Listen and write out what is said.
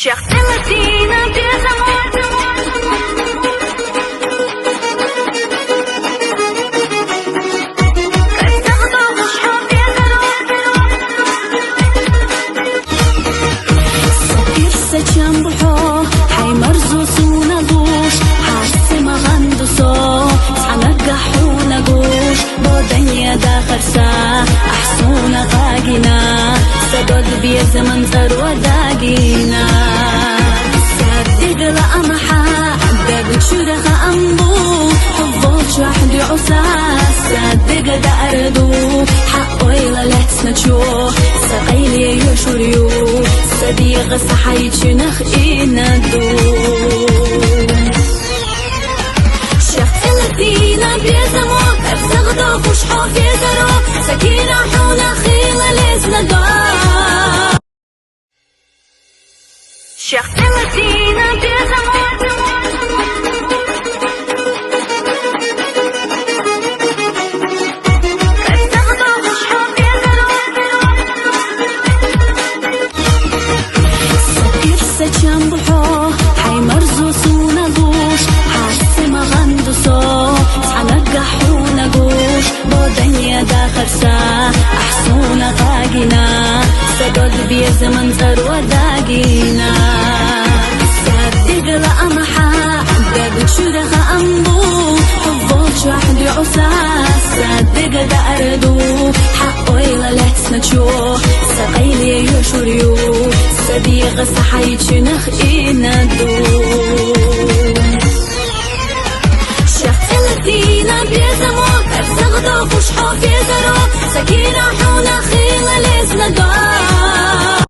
شيخة المدينة بزمان جنبحو حي مرزوس ونقوش حاسي ما غندسو سعنقح ونقوش بودنيا داخل سا أحسونا غاقنا سدود بيا زمن ثروة داقينا صدق لأمحا داق شرخ أنبو حبوش وحدي عساس صدق داردو حق ويلا لحسنا تشوح سقيلي يشوريو صديق صحيت نخئينا الدوم شيخة المدينة بيزمو أبزغدو فشحو في زرو سكينة حول خيلة لسنا دو شيخة المدينة بزمان جنبحو حي مرزوس ونقوش حاسي ما غندسو سعنقح ونقوش بودنيا داخل سا أحسونا غاقنا سدود بيا زمن ثروة داقينا صدق لأمحا داق شرخ أنبو حبوش وحدي عساس صدق داردو حق ويلا لحسنا تشوح سقيلي يشوريو صديق صحيت نخئينا الدوم شيخة المدينة بيزمو أبزغدو فشحو في زرو سكينة حول خيلة لسنا دو